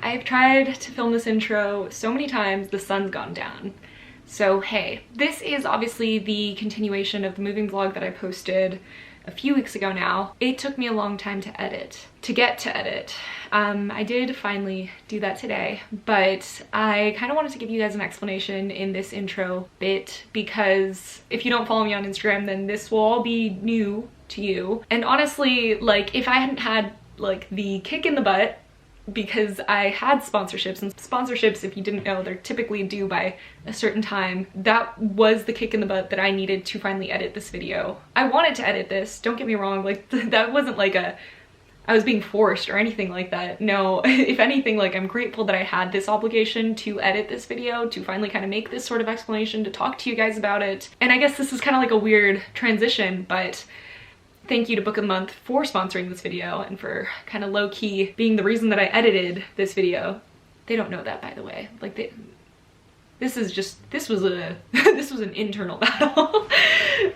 I've tried to film this intro so many times, the sun's gone down. So hey, this is obviously the continuation of the moving vlog that I posted a few weeks ago now. It took me a long time to get to edit. I did finally do that today, but I kind of wanted to give you guys an explanation in this intro bit, because if you don't follow me on Instagram, then this will all be new to you. And honestly, like, if I hadn't had like the kick in the butt, because I had sponsorships, and sponsorships, if you didn't know, they're typically due by a certain time. That was the kick in the butt that I needed to finally edit this video. I wanted to edit this, don't get me wrong, like that wasn't like I was being forced or anything like that. No, if anything, like, I'm grateful that I had this obligation to edit this video, to finally kind of make this sort of explanation, to talk to you guys about it. And I guess this is kind of like a weird transition, but thank you to Book of the Month for sponsoring this video and for kind of low-key being the reason that I edited this video. They don't know that, by the way. Like, this was an internal battle.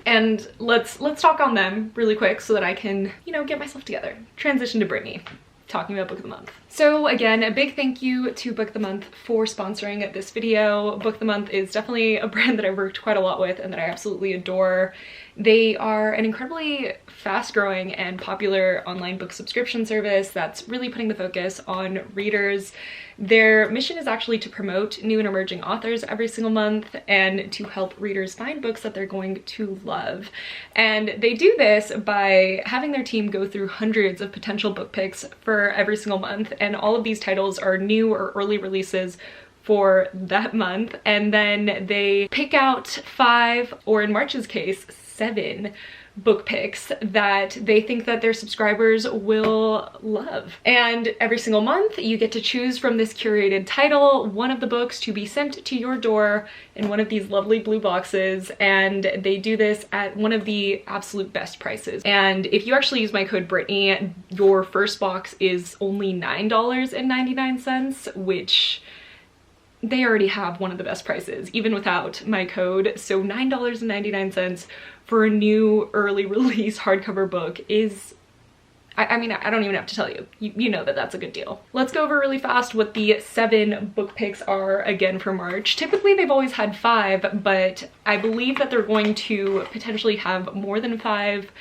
And let's talk on them really quick so that I can, you know, get myself together. Transition to Brittany, talking about Book of the Month. So again, a big thank you to Book of the Month for sponsoring this video. Book of the Month is definitely a brand that I've worked quite a lot with and that I absolutely adore. They are an incredibly fast-growing and popular online book subscription service that's really putting the focus on readers. Their mission is actually to promote new and emerging authors every single month and to help readers find books that they're going to love. And they do this by having their team go through hundreds of potential book picks for every single month, and all of these titles are new or early releases for that month, and then they pick out 5, or in March's case, 7 book picks that they think that their subscribers will love. And every single month you get to choose from this curated title one of the books to be sent to your door in one of these lovely blue boxes, and they do this at one of the absolute best prices. And if you actually use my code Brittany, your first box is only $9.99, which they already have one of the best prices even without my code. So $9.99 for a new early release hardcover book is, I mean, I don't even have to tell you. You know that that's a good deal. Let's go over really fast what the 7 book picks are again for March. Typically they've always had 5, but I believe that they're going to potentially have more than 5,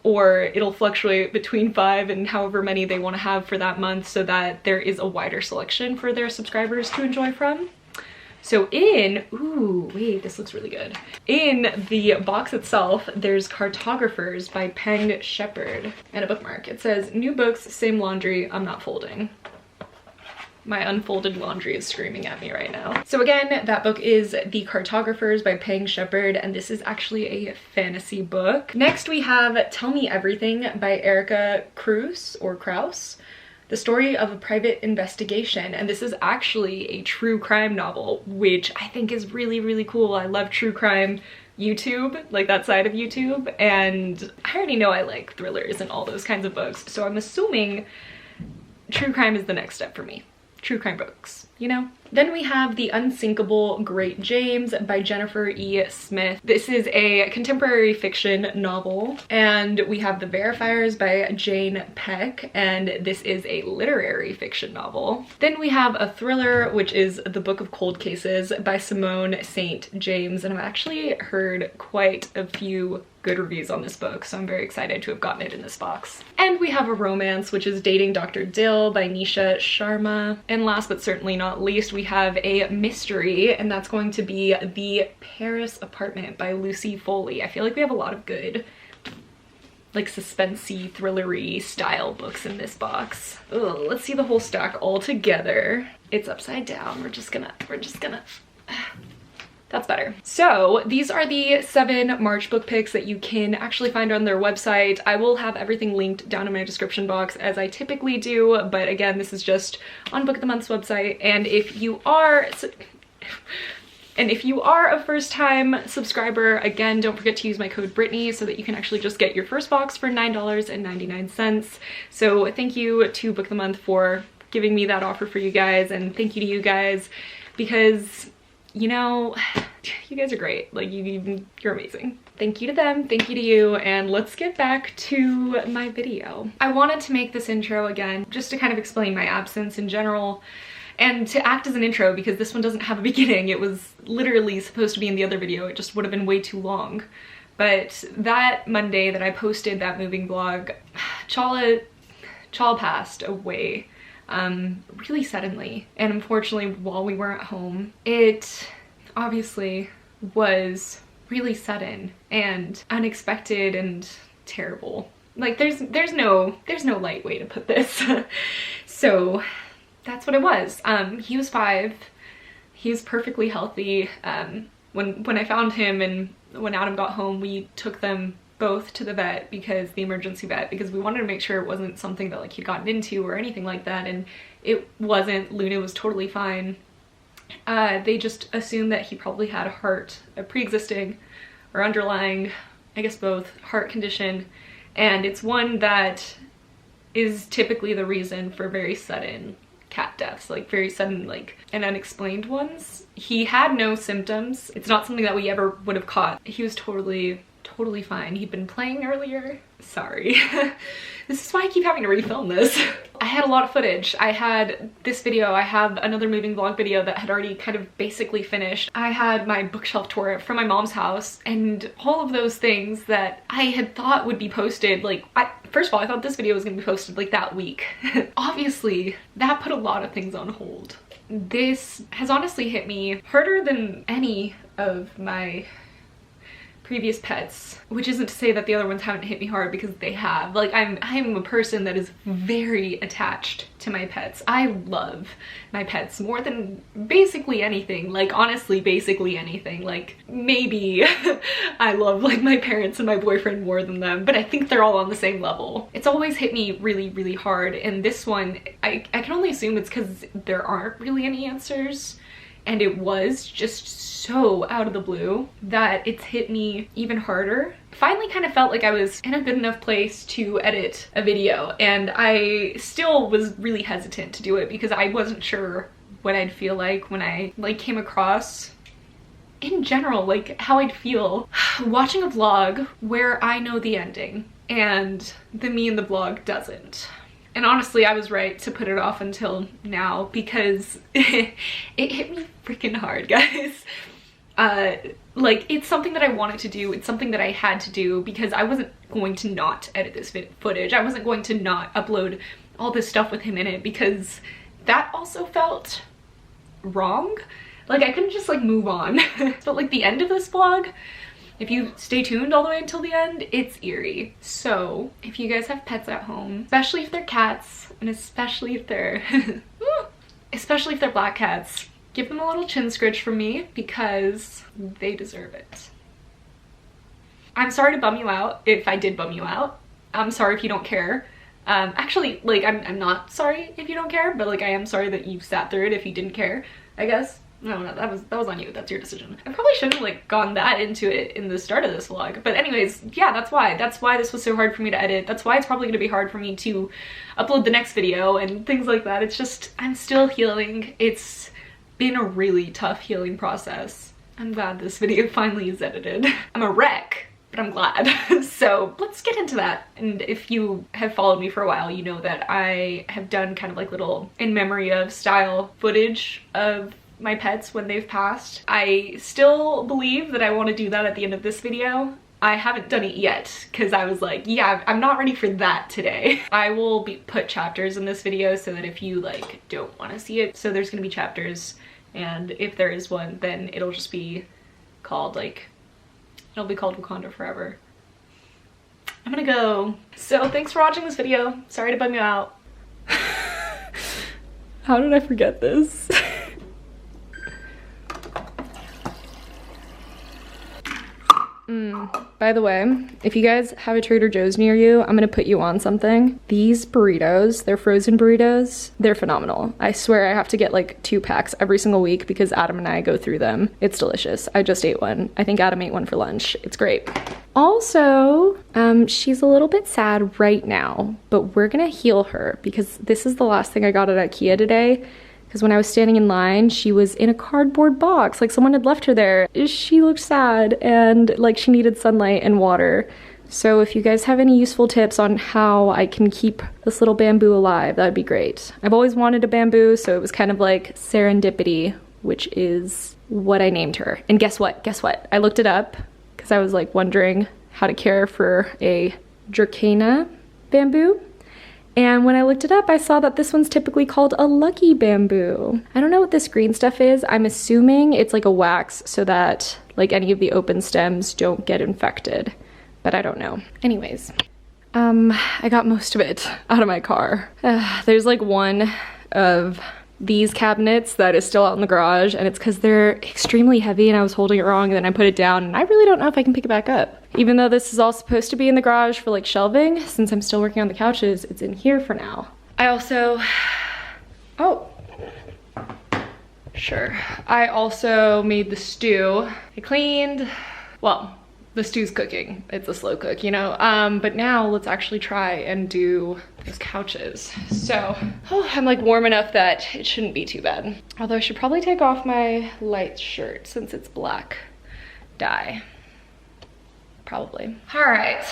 or it'll fluctuate between 5 and however many they want to have for that month, so that there is a wider selection for their subscribers to enjoy from. So ooh, wait, this looks really good. In the box itself, there's Cartographers by Peng Shepherd and a bookmark. It says, "New books, same laundry, I'm not folding." My unfolded laundry is screaming at me right now. So again, that book is The Cartographers by Peng Shepherd, and this is actually a fantasy book. Next we have Tell Me Everything by Erica Kruse, or Kraus. The story of a private investigation, and this is actually a true crime novel, which I think is really, really cool. I love true crime YouTube, like that side of YouTube, and I already know I like thrillers and all those kinds of books, so I'm assuming true crime is the next step for me. True crime books, you know? Then we have The Unsinkable Great James by Jennifer E. Smith. This is a contemporary fiction novel. And we have The Verifiers by Jane Peck, and this is a literary fiction novel. Then we have a thriller, which is The Book of Cold Cases by Simone St. James, and I've actually heard quite a few good reviews on this book, so I'm very excited to have gotten it in this box. And we have a romance, which is Dating Dr. Dill by Nisha Sharma. And last but certainly not least, we have a mystery, and that's going to be The Paris Apartment by Lucy Foley. I feel like we have a lot of good, like, suspensey, thrillery style books in this box. Ugh, let's see the whole stack all together. It's upside down. We're just gonna That's better. So these are the 7 March book picks that you can actually find on their website. I will have everything linked down in my description box as I typically do, but again, this is just on Book of the Month's website. And if you are a first-time subscriber, again, don't forget to use my code Brittany so that you can actually just get your first box for $9.99. So thank you to Book of the Month for giving me that offer for you guys, and thank you to you guys, because, you know, you guys are great. Like, you're amazing. Thank you to them, thank you to you, and let's get back to my video. I wanted to make this intro again just to kind of explain my absence in general and to act as an intro because this one doesn't have a beginning. It was literally supposed to be in the other video. It just would have been way too long. But that Monday that I posted that moving vlog, Chala passed away really suddenly. And unfortunately, while we weren't home, it obviously was really sudden and unexpected and terrible. Like there's no light way to put this. So that's what it was. He was 5. He was perfectly healthy. When I found him and when Adam got home, we took them both to the vet, because the emergency vet, because we wanted to make sure it wasn't something that like he'd gotten into or anything like that, and it wasn't. Luna was totally fine. They just assumed that he probably had a pre-existing or underlying, I guess both, heart condition, and it's one that is typically the reason for very sudden cat deaths, like very sudden, like, and unexplained ones. He had no symptoms. It's not something that we ever would have caught. He was totally fine. He'd been playing earlier. Sorry. This is why I keep having to refilm this. I had a lot of footage. I had this video, I have another moving vlog video that had already kind of basically finished. I had my bookshelf tour from my mom's house, and all of those things that I had thought would be posted, like, first of all, I thought this video was gonna be posted like that week. Obviously, that put a lot of things on hold. This has honestly hit me harder than any of my previous pets, which isn't to say that the other ones haven't hit me hard, because they have. Like, I'm a person that is very attached to my pets. I love my pets more than basically anything. Like, honestly, basically anything. Like, maybe I love like my parents and my boyfriend more than them, but I think they're all on the same level. It's always hit me really hard, and this one, I can only assume it's because there aren't really any answers, and it was just so out of the blue that it's hit me even harder. Finally kind of felt like I was in a good enough place to edit a video, and I still was really hesitant to do it because I wasn't sure what I'd feel like when I like came across, in general, like how I'd feel watching a vlog where I know the ending and the me in the vlog doesn't. And honestly, I was right to put it off until now, because it hit me freaking hard, guys. Like, it's something that I wanted to do. It's something that I had to do, because I wasn't going to not edit this footage. I wasn't going to not upload all this stuff with him in it, because that also felt wrong. Like, I couldn't just like move on. But like the end of this vlog, if you stay tuned all the way until the end, it's eerie. So if you guys have pets at home, especially if they're cats, and especially if they're black cats, give them a little chin scritch from me, because they deserve it. I'm sorry to bum you out if I did bum you out. I'm sorry if you don't care. Actually, like, I'm not sorry if you don't care, but like I am sorry that you sat through it if you didn't care, I guess. No, that was on you. That's your decision. I probably shouldn't have like gone that into it in the start of this vlog. But anyways, yeah, that's why this was so hard for me to edit. That's why it's probably gonna be hard for me to upload the next video and things like that. It's just, I'm still healing. It's been a really tough healing process. I'm glad this video finally is edited. I'm a wreck, but I'm glad. So let's get into that. And if you have followed me for a while, you know that I have done kind of like little in memory of style footage of my pets when they've passed. I still believe that I want to do that at the end of this video. I haven't done it yet because I was like, yeah, I'm not ready for that today. I will put chapters in this video so that if you like don't want to see it, so there's gonna be chapters, and if there is one, then it'll just be called like, it'll be called Wakanda Forever. I'm gonna go. So thanks for watching this video. Sorry to bum you out. How did I forget this? By the way, if you guys have a Trader Joe's near you, I'm gonna put you on something. These burritos, they're frozen burritos, they're phenomenal. I swear I have to get like 2 packs every single week because Adam and I go through them. It's delicious. I just ate one. I think Adam ate one for lunch. It's great. Also, she's a little bit sad right now, but we're gonna heal her because this is the last thing I got at IKEA today, because when I was standing in line, she was in a cardboard box, like someone had left her there. She looked sad and like she needed sunlight and water. So if you guys have any useful tips on how I can keep this little bamboo alive, that'd be great. I've always wanted a bamboo, so it was kind of like serendipity, which is what I named her. And guess what? Guess what? I looked it up because I was like wondering how to care for a Dracaena bamboo. And when I looked it up, I saw that this one's typically called a lucky bamboo. I don't know what this green stuff is. I'm assuming it's like a wax so that like any of the open stems don't get infected, but I don't know. Anyways, I got most of it out of my car. There's like one of these cabinets that is still out in the garage, and it's because they're extremely heavy and I was holding it wrong and then I put it down and I really don't know if I can pick it back up. Even though this is all supposed to be in the garage for like shelving, since I'm still working on the couches, it's in here for now. I also, I also made the stew. I cleaned, well, the stew's cooking. It's a slow cook, you know? But now let's actually try and do those couches. So, I'm like warm enough that it shouldn't be too bad. Although I should probably take off my light shirt since it's black dye. Probably. All right,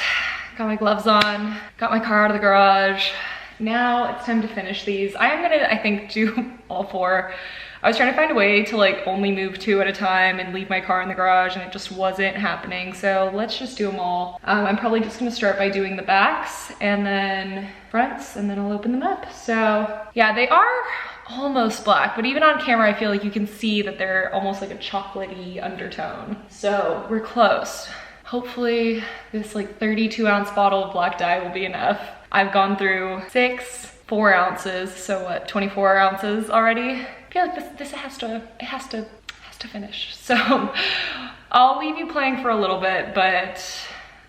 got my gloves on, got my car out of the garage. Now it's time to finish these. I am gonna, I think, do all four. I was trying to find a way to like only move 2 at a time and leave my car in the garage, and it just wasn't happening. So let's just do them all. I'm probably just gonna start by doing the backs and then fronts, and then I'll open them up. So yeah, they are almost black, but even on camera, I feel like you can see that they're almost like a chocolatey undertone. So we're close. Hopefully this like 32-ounce bottle of black dye will be enough. I've gone through 6, 4 ounces, so what, 24 ounces already? I feel like this has to finish. So I'll leave you playing for a little bit, but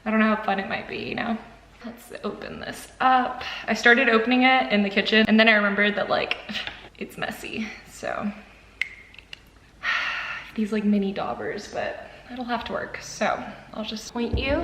I don't know how fun it might be, you know? Let's open this up. I started opening it in the kitchen, and then I remembered that like, it's messy. So these like mini daubers, but it'll have to work. So I'll just point you.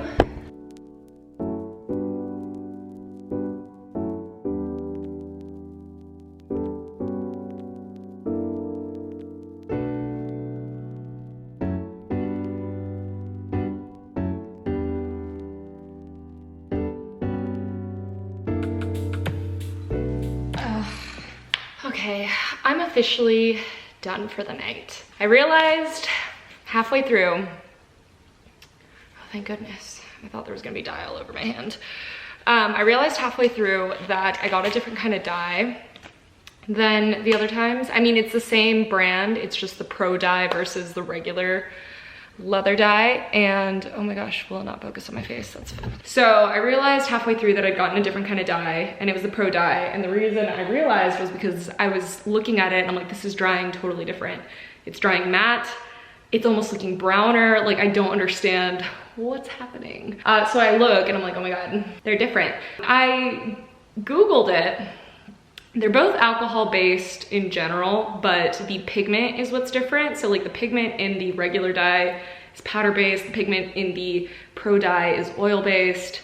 Okay, I'm officially done for the night. I realized halfway through, oh thank goodness, I thought there was gonna be dye all over my hand. I realized halfway through that I got a different kind of dye than the other times. I mean, it's the same brand, it's just the pro dye versus the regular leather dye. And oh my gosh, will it not focus on my face? That's fine. So I realized halfway through that I'd gotten a different kind of dye, and it was the pro dye. And the reason I realized was because I was looking at it and I'm like, this is drying totally different. It's drying matte. It's almost looking browner. Like, I don't understand what's happening. So I look and I'm like, oh my God, they're different. I Googled it. They're both alcohol based in general, but the pigment is what's different. So like the pigment in the regular dye is powder based. The pigment in the pro dye is oil based.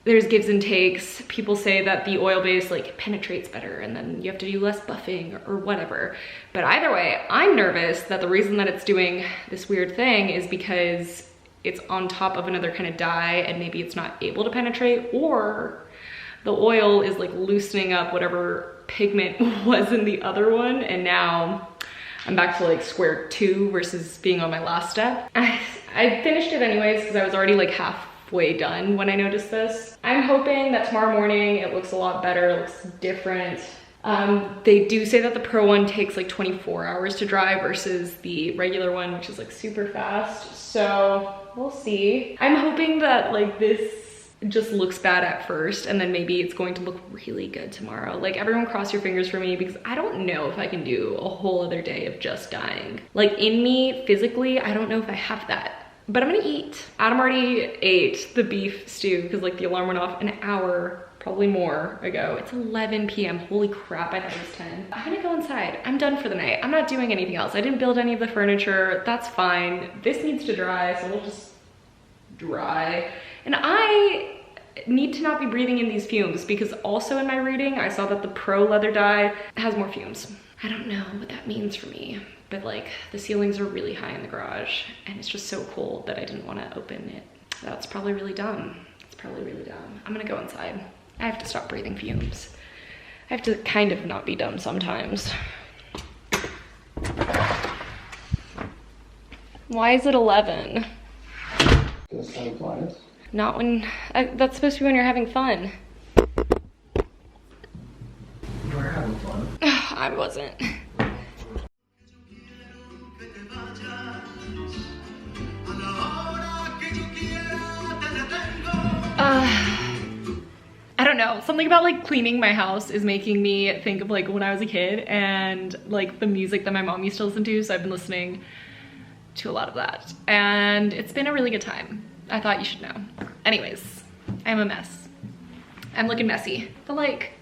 There's gives and takes. People say that the oil based like penetrates better and then you have to do less buffing or whatever. But either way, I'm nervous that the reason that it's doing this weird thing is because it's on top of another kind of dye and maybe it's not able to penetrate, or the oil is like loosening up whatever pigment was in the other one, and now I'm back to like square 2 versus being on my last step. I finished it anyways because I was already like halfway done when I noticed this. I'm hoping that tomorrow morning it looks a lot better, it looks different. They do say that the pro one takes like 24 hours to dry versus the regular one, which is like super fast. So we'll see. I'm hoping that like this just looks bad at first and then maybe it's going to look really good tomorrow. Like, everyone cross your fingers for me, because I don't know if I can do a whole other day of just dyeing. Like, in me physically, I don't know if I have that, but I'm gonna eat. Adam already ate the beef stew because like the alarm went off an hour, probably more ago. It's 11 p.m. Holy crap, I thought it was 10. I'm gonna go inside. I'm done for the night. I'm not doing anything else. I didn't build any of the furniture. That's fine. This needs to dry, so it'll just dry. And I need to not be breathing in these fumes, because also in my reading, I saw that the pro leather dye has more fumes. I don't know what that means for me, but like the ceilings are really high in the garage and it's just so cold that I didn't want to open it. That's probably really dumb. It's probably really dumb. I'm gonna go inside. I have to stop breathing fumes. I have to kind of not be dumb sometimes. Why is it 11? Does that apply? Not when, that's supposed to be when you're having fun. We're having fun. I wasn't. I don't know, something about like cleaning my house is making me think of like when I was a kid and like the music that my mom used to listen to, so I've been listening to a lot of that and it's been a really good time. I thought you should know. Anyways, I'm a mess. I'm looking messy, but like,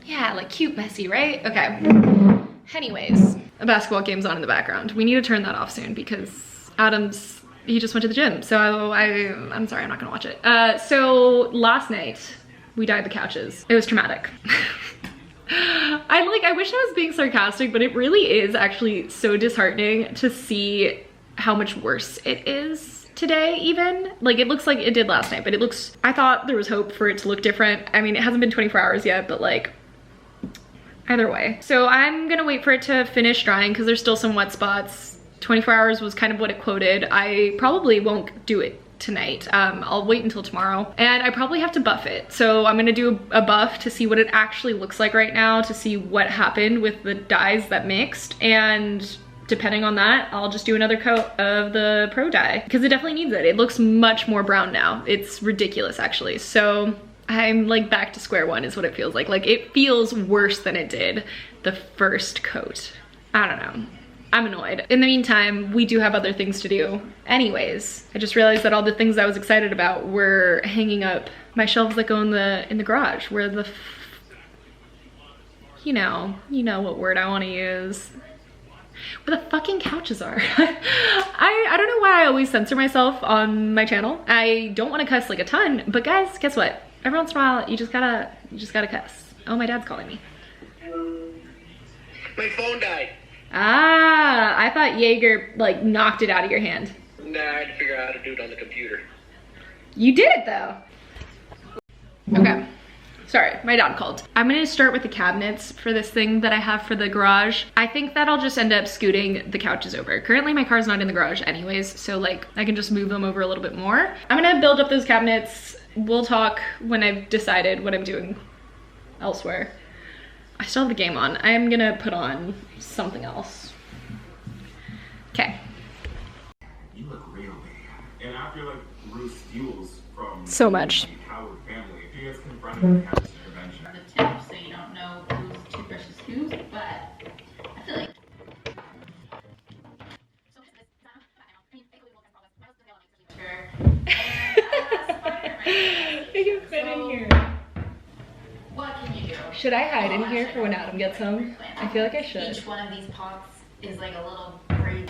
yeah, like cute messy, right? Okay. Anyways, a basketball game's on in the background. We need to turn that off soon because he just went to the gym. So I'm sorry, I'm not gonna watch it. So last night we dyed the couches. It was traumatic. I wish I was being sarcastic, but it really is actually so disheartening to see how much worse it is today even. Like it looks like it did last night, but it looks, I thought there was hope for it to look different. I mean, it hasn't been 24 hours yet, but like either way. So I'm gonna wait for it to finish drying because there's still some wet spots. 24 hours was kind of what it quoted. I probably won't do it tonight. I'll wait until tomorrow and I probably have to buff it. So I'm gonna do a buff to see what it actually looks like right now, to see what happened with the dyes that mixed, and depending on that, I'll just do another coat of the pro dye because it definitely needs it. It looks much more brown now. It's ridiculous actually. So I'm like back to square one is what it feels like. Like it feels worse than it did the first coat. I don't know. I'm annoyed. In the meantime, we do have other things to do. Anyways, I just realized that all the things I was excited about were hanging up my shelves that go in the garage where the, you know what word I want to use. Where the fucking couches are. I don't know why I always censor myself on my channel. I don't want to cuss like a ton, but guys, guess what? Every once in a while, you just gotta cuss. Oh, my dad's calling me. My phone died. Ah, I thought Jaeger like knocked it out of your hand. Nah, I had to figure out how to do it on the computer. You did it though. Okay, sorry, my dad called. I'm gonna start with the cabinets for this thing that I have for the garage. I think that I'll just end up scooting the couches over. Currently my car's not in the garage anyways, so like I can just move them over a little bit more. I'm gonna build up those cabinets. We'll talk when I've decided what I'm doing elsewhere. I still have the game on. I am gonna put on something else. Okay. You look real big. And I feel like Bruce steals from so much. The Howard family. If you guys confronted the Howard's intervention. The tip so you don't know whose toothbrush is whose, but I feel like You can fit in here. what can you do? Should I hide in here for when Adam gets home? I feel like I should. Each one of these pots is like a little braid.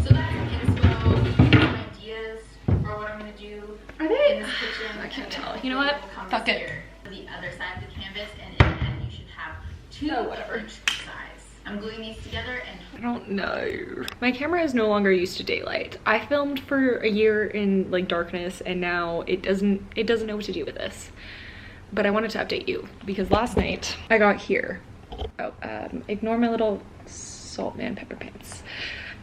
So that's an inspo, ideas for what I'm gonna do. Are they? In this kitchen. I can't tell. You know what? Will Fuck it. here. The other side of the canvas, and in the end you should have two Oh, whatever. of each size. I'm gluing these together and I don't know. My camera is no longer used to daylight. I filmed for a year in like darkness and now it doesn't know what to do with this. But I wanted to update you because last night I got here. Oh, ignore my little salt man pepper pants.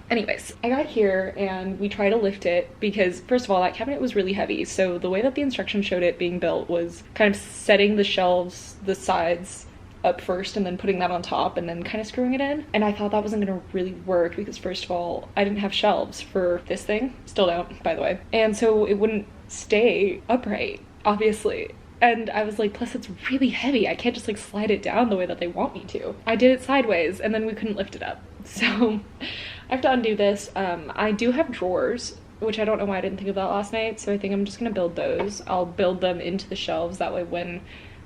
Anyways, I got here and we tried to lift it because first of all, that cabinet was really heavy. So the way that the instructions showed it being built was kind of setting the shelves, the sides up first and then putting that on top and then kind of screwing it in. And I thought that wasn't gonna really work because first of all, I didn't have shelves for this thing. Still don't, by the way. And so it wouldn't stay upright, obviously. And I was like, plus it's really heavy. I can't just like slide it down the way that they want me to. I did it sideways and then we couldn't lift it up. So I have to undo this. I do have drawers, which I don't know why I didn't think of that last night. So I think I'm just gonna build those. I'll build them into the shelves. That way when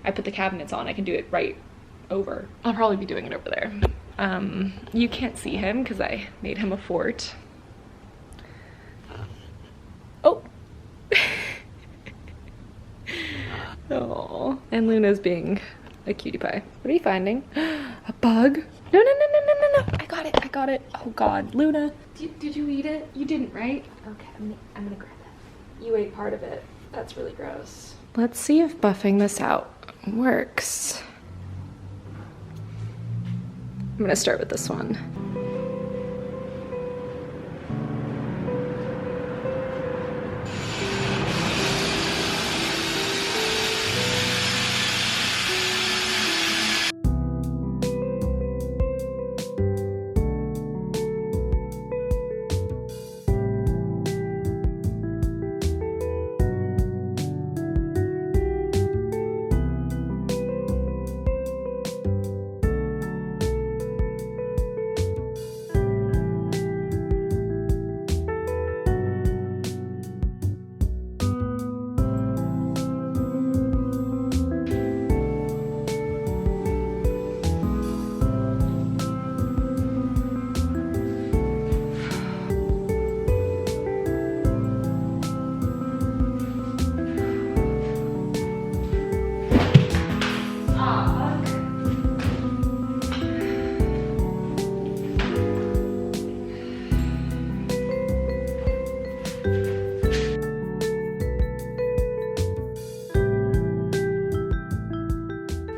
I put the cabinets on, I can do it right over. I'll probably be doing it over there. You can't see him because I made him a fort. Oh. Oh, and Luna's being a cutie pie. What are you finding? A bug? No, no, no, no, no, no, no. I got it, I got it. Oh God, Luna. Did you eat it? You didn't, right? Okay, I'm gonna grab it. You ate part of it. That's really gross. Let's see if buffing this out works. I'm gonna start with this one.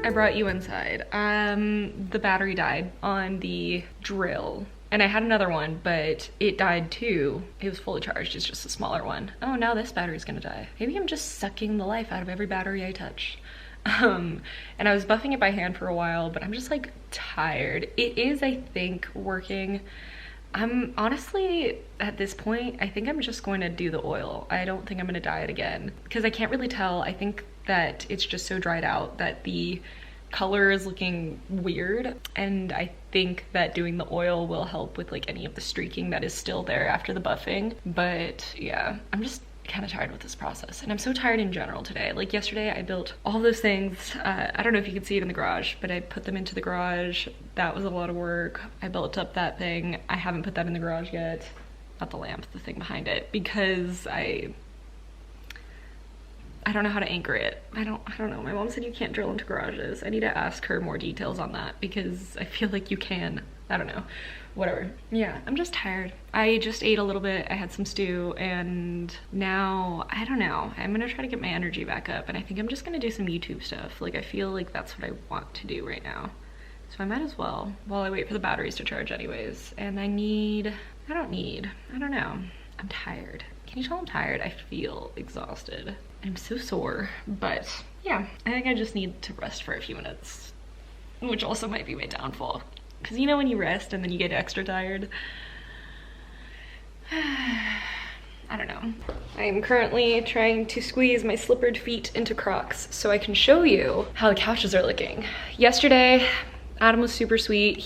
I brought you inside. The battery died on the drill. And I had another one, but it died too. It was fully charged, it's just a smaller one. Oh, now this battery's gonna die. Maybe I'm just sucking the life out of every battery I touch. And I was buffing it by hand for a while, but I'm just like tired. It is, I think, working. I'm honestly, at this point, I think I'm just going to do the oil. I don't think I'm gonna dye it again because I can't really tell. I think that it's just so dried out that the color is looking weird, and I think that doing the oil will help with like any of the streaking that is still there after the buffing. But yeah, I'm just kind of tired with this process, and I'm so tired in general today. Like yesterday I built all those things. I don't know if you can see it in the garage, but I put them into the garage. That was a lot of work. I built up that thing. I haven't put that in the garage yet. Not the lamp, the thing behind it, because I don't know how to anchor it. I don't know. My mom said you can't drill into garages. I need to ask her more details on that because I feel like you can. I don't know. Whatever. Yeah, I'm just tired. I just ate a little bit. I had some stew, and now, I don't know. I'm gonna try to get my energy back up, and I think I'm just gonna do some YouTube stuff. Like, I feel like that's what I want to do right now. So I might as well, while I wait for the batteries to charge anyways. And I don't know. I'm tired. Can you tell I'm tired? I feel exhausted. I'm so sore, but yeah, I think I just need to rest for a few minutes, which also might be my downfall. Because you know when you rest and then you get extra tired? I don't know. I am currently trying to squeeze my slippered feet into Crocs so I can show you how the couches are looking. Yesterday, Adam was super sweet.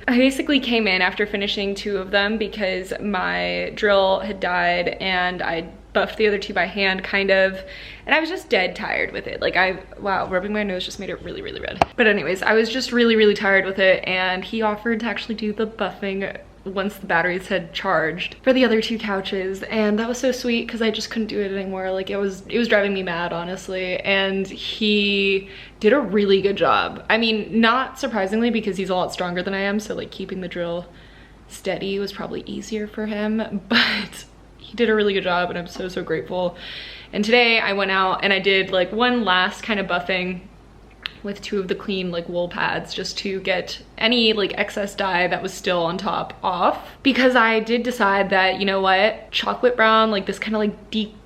I basically came in after finishing 2 of them because my drill had died and I buffed the other 2 by hand kind of, and I was just dead tired with it. Like wow, rubbing my nose just made it really, really red. But anyways, I was just really, really tired with it, and he offered to actually do the buffing once the batteries had charged for the other 2 couches, and that was so sweet because I just couldn't do it anymore. Like it was driving me mad, honestly, and he did a really good job. I mean, not surprisingly because he's a lot stronger than I am, so like keeping the drill steady was probably easier for him, but he did a really good job, and I'm so, so grateful. And today I went out and I did like one last kind of buffing with 2 of the clean like wool pads just to get any like excess dye that was still on top off, because I did decide that, you know what, chocolate brown, like this kind of like deep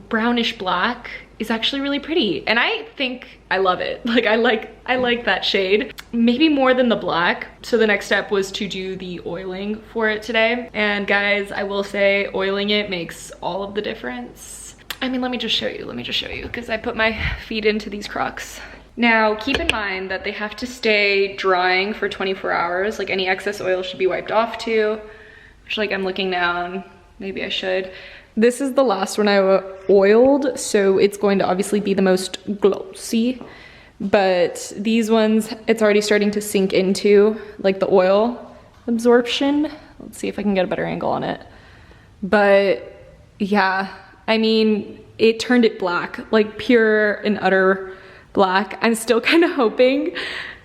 brownish black is actually really pretty, and I think I love it. Like I like that shade maybe more than the black. So the next step was to do the oiling for it today, and guys, I will say oiling it makes all of the difference. I mean, let me just show you because I put my feet into these Crocs. Now keep in mind that they have to stay drying for 24 hours. Like any excess oil should be wiped off too, which, like, I'm looking down, maybe I should. This is the last one I oiled, so it's going to obviously be the most glossy, but these ones, it's already starting to sink into like the oil absorption. Let's see if I can get a better angle on it. But yeah, I mean, it turned it black, like pure and utter black. I'm still kind of hoping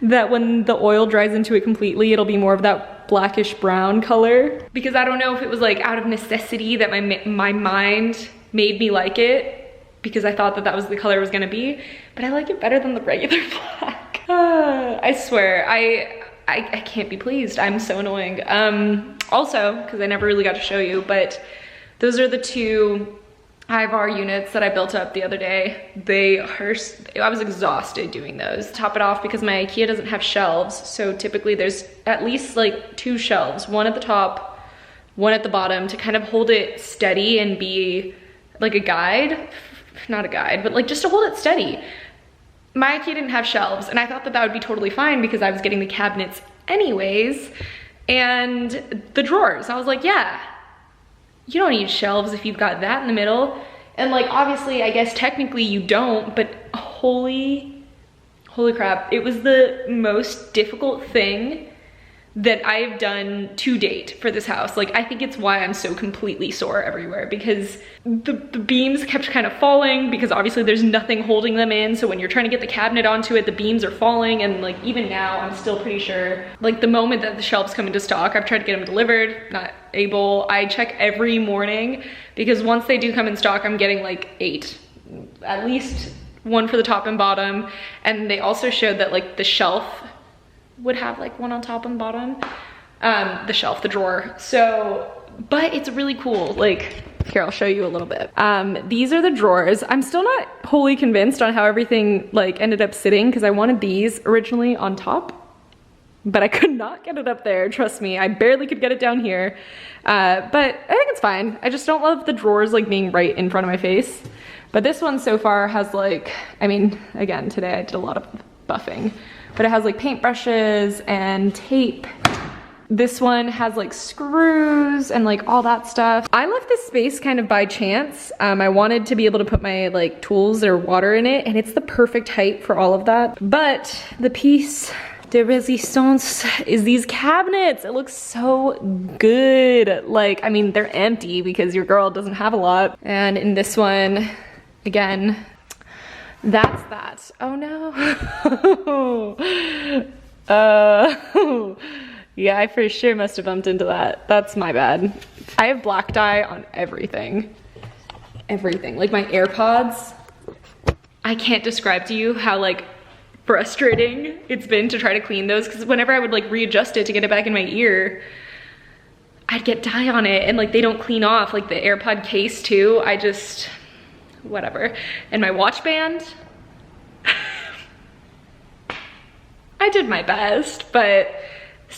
that when the oil dries into it completely, it'll be more of that blackish brown color, because I don't know if it was like out of necessity that my mind made me like it, because I thought that that was the color it was gonna be, but I like it better than the regular black. I swear, I can't be pleased. I'm so annoying. Also, because I never really got to show you, but those are the two Ivar units that I built up the other day. I was exhausted doing those. Top it off, because my IKEA doesn't have shelves, so typically there's at least like 2 shelves, one at the top, one at the bottom, to kind of hold it steady and be like a guide. Not a guide, but like just to hold it steady. My IKEA didn't have shelves, and I thought that that would be totally fine because I was getting the cabinets anyways, and the drawers. I was like, yeah, you don't need shelves if you've got that in the middle. And like, obviously, I guess technically you don't, but holy crap. It was the most difficult thing that I've done to date for this house. Like, I think it's why I'm so completely sore everywhere, because the beams kept kind of falling, because obviously there's nothing holding them in. So when you're trying to get the cabinet onto it, the beams are falling. And like, even now, I'm still pretty sure, like the moment that the shelves come into stock, I've tried to get them delivered, not able. I check every morning, because once they do come in stock, I'm getting like 8, at least 1 for the top and bottom. And they also showed that like the shelf would have like 1 on top and bottom. The shelf, the drawer. So, but it's really cool. Like, here, I'll show you a little bit. These are the drawers. I'm still not wholly convinced on how everything like ended up sitting, because I wanted these originally on top, but I could not get it up there. Trust me, I barely could get it down here. But I think it's fine. I just don't love the drawers like being right in front of my face. But this one so far has like, I mean, again, today I did a lot of buffing, but it has like paintbrushes and tape. This one has like screws and like all that stuff. I left this space kind of by chance. I wanted to be able to put my like tools or water in it, and it's the perfect height for all of that. But the piece de resistance is these cabinets. It looks so good. Like, I mean, they're empty because your girl doesn't have a lot. And in this one, again, that's that. Oh no. Yeah, I for sure must have bumped into that. That's my bad. I have black dye on everything. Everything. Like my AirPods. I can't describe to you how like frustrating it's been to try to clean those, because whenever I would like readjust it to get it back in my ear, I'd get dye on it, and like they don't clean off. Like the AirPod case too. I just, whatever. And my watch band, I did my best, but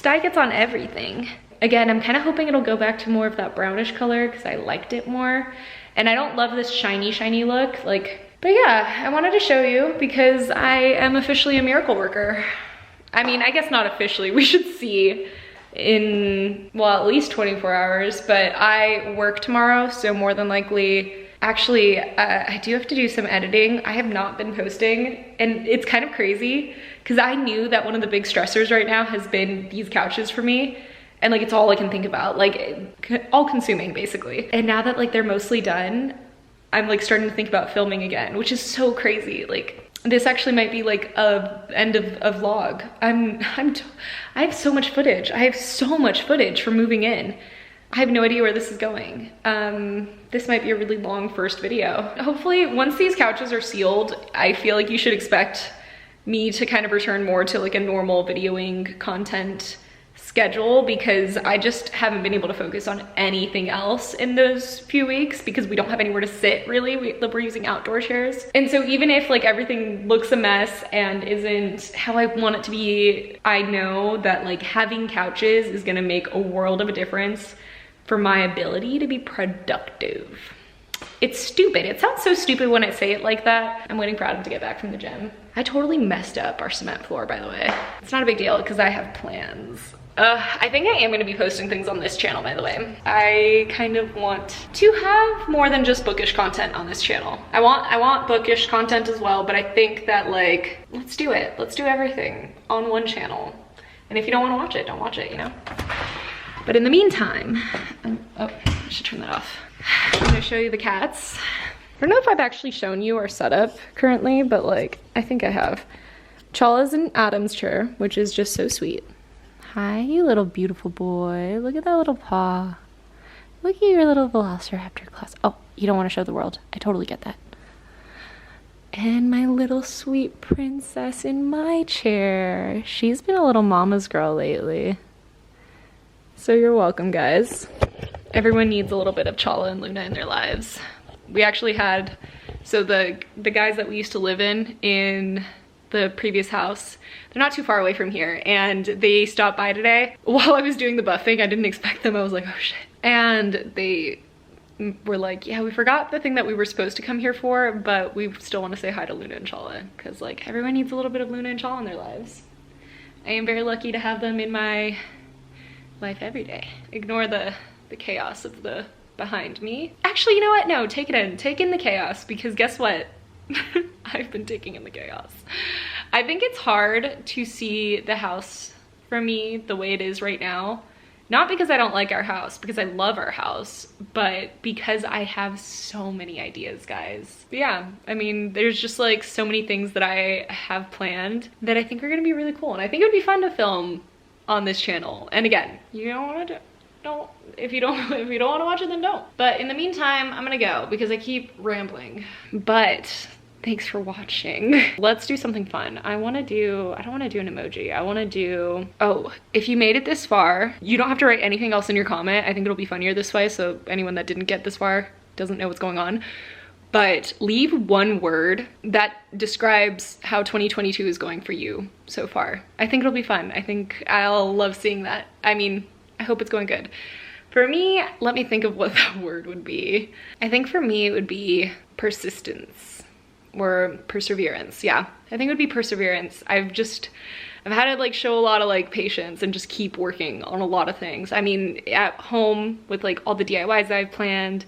dye gets on everything. Again, I'm kind of hoping it'll go back to more of that brownish color, because I liked it more. And I don't love this shiny look, like, but yeah, I wanted to show you because I am officially a miracle worker. I mean, I guess not officially, we should see in, well, at least 24 hours, but I work tomorrow, so more than likely, actually, I do have to do some editing. I have not been posting, and it's kind of crazy because I knew that one of the big stressors right now has been these couches for me. And like, it's all I can think about, like all consuming basically. And now that like they're mostly done, I'm like starting to think about filming again, which is so crazy. Like this actually might be like a end of vlog. I have so much footage. I have so much footage from moving in. I have no idea where this is going. This might be a really long first video. Hopefully once these couches are sealed, I feel like you should expect me to kind of return more to like a normal videoing content schedule, because I just haven't been able to focus on anything else in those few weeks because we don't have anywhere to sit really. We're using outdoor chairs. And so even if like everything looks a mess and isn't how I want it to be, I know that like having couches is gonna make a world of a difference for my ability to be productive. It's stupid. It sounds so stupid when I say it like that. I'm waiting for Adam to get back from the gym. I totally messed up our cement floor, by the way. It's not a big deal because I have plans. I think I am gonna be posting things on this channel, by the way. I kind of want to have more than just bookish content on this channel. I want bookish content as well, but I think that like, let's do it. Let's do everything on one channel. And if you don't wanna watch it, don't watch it, you know? But in the meantime, oh, I should turn that off. I'm gonna show you the cats. I don't know if I've actually shown you our setup currently, but like, I think I have. Chala's in Adam's chair, which is just so sweet. Hi, you little beautiful boy. Look at that little paw. Look at your little velociraptor claws. Oh, you don't want to show the world. I totally get that. And my little sweet princess in my chair. She's been a little mama's girl lately. So you're welcome, guys. Everyone needs a little bit of Chala and Luna in their lives. We actually had, so the guys that we used to live in the previous house, they're not too far away from here, and they stopped by today. While I was doing the buffing, I didn't expect them. I was like, oh shit. And they were like, yeah, we forgot the thing that we were supposed to come here for, but we still want to say hi to Luna and Chala, because like everyone needs a little bit of Luna and Chala in their lives. I am very lucky to have them in my life every day. Ignore the chaos of the behind me. Actually, you know what? No, take it in. Take in the chaos, because guess what? I've been taking in the chaos. I think it's hard to see the house for me the way it is right now. Not because I don't like our house, because I love our house, but because I have so many ideas, guys. But yeah, I mean, there's just like so many things that I have planned that I think are gonna be really cool. And I think it would be fun to film on this channel. And again, you don't wanna don't, if you don't wanna watch it, then don't. But in the meantime, I'm gonna go because I keep rambling. But thanks for watching. Let's do something fun. I don't wanna do an emoji. I wanna do, oh, if you made it this far, you don't have to write anything else in your comment. I think it'll be funnier this way, so anyone that didn't get this far doesn't know what's going on. But leave one word that describes how 2022 is going for you so far. I think it'll be fun. I think I'll love seeing that. I mean, I hope it's going good. For me, let me think of what that word would be. I think for me, it would be persistence. Or perseverance. Yeah, I think it would be perseverance. I've had to like show a lot of like patience and just keep working on a lot of things. I mean, at home with like all the DIYs I've planned,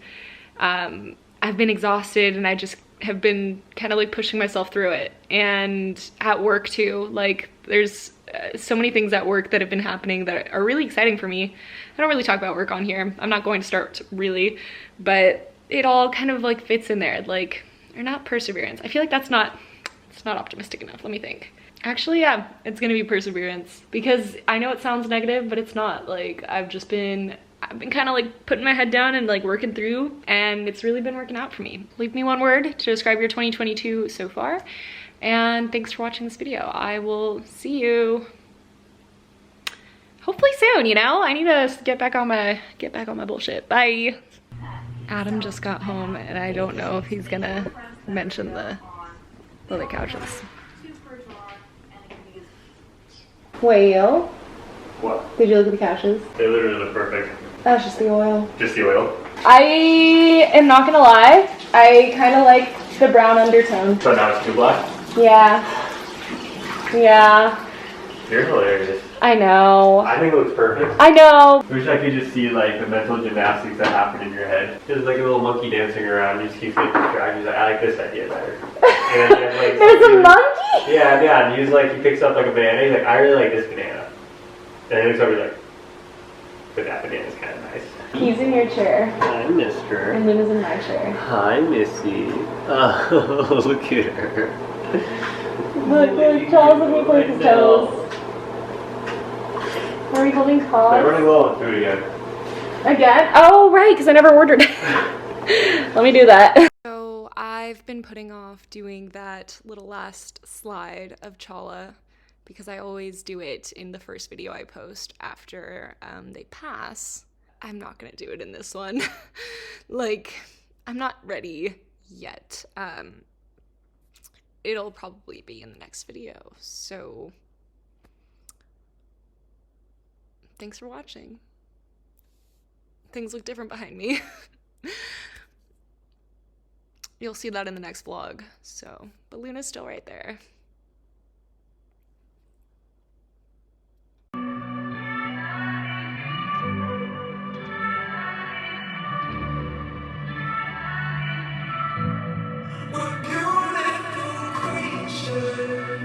I've been exhausted and I just have been kind of like pushing myself through it. And at work too, like there's so many things at work that have been happening that are really exciting for me. I don't really talk about work on here. I'm not going to start really, but it all kind of like fits in there. Like, or not perseverance. I feel like it's not optimistic enough. Let me think. Actually, yeah, it's gonna be perseverance, because I know it sounds negative, but it's not. Like, I've been kind of like putting my head down and like working through, and it's really been working out for me. Leave me one word to describe your 2022 so far, and thanks for watching this video. I will see you hopefully soon, you know? I need to get back on my bullshit. Bye. Adam just got home and I don't know if he's gonna mention the leather couches. Whale. What? Did you look at the couches? They literally look perfect. That's just the oil. Just the oil? I am not gonna lie, I kind of like the brown undertone. So now it's too black? Yeah. Yeah. You're hilarious. I know. I think it looks perfect. I know. I wish I could just see like the mental gymnastics that happen in your head. Just like a little monkey dancing around, you just keep getting distracted. Like, I like this idea better. And then you have, like, there's a monkey? Yeah, and he picks up like a banana, he's like, I really like this banana. And then he looks over, he's like, but that banana's kind of nice. He's in your chair. Hi, mister. And Luna's in my chair. Hi, Missy. Oh, look at her. Look, Charles, let me play his toes. Are we holding paws? They're running low on food again. Again? Oh, right, because I never ordered it. Let me do that. So I've been putting off doing that little last slide of Chala because I always do it in the first video I post after they pass. I'm not going to do it in this one. Like, I'm not ready yet. It'll probably be in the next video, so thanks for watching. Things look different behind me. You'll see that in the next vlog, so, but Luna's still right there. What beautiful creature.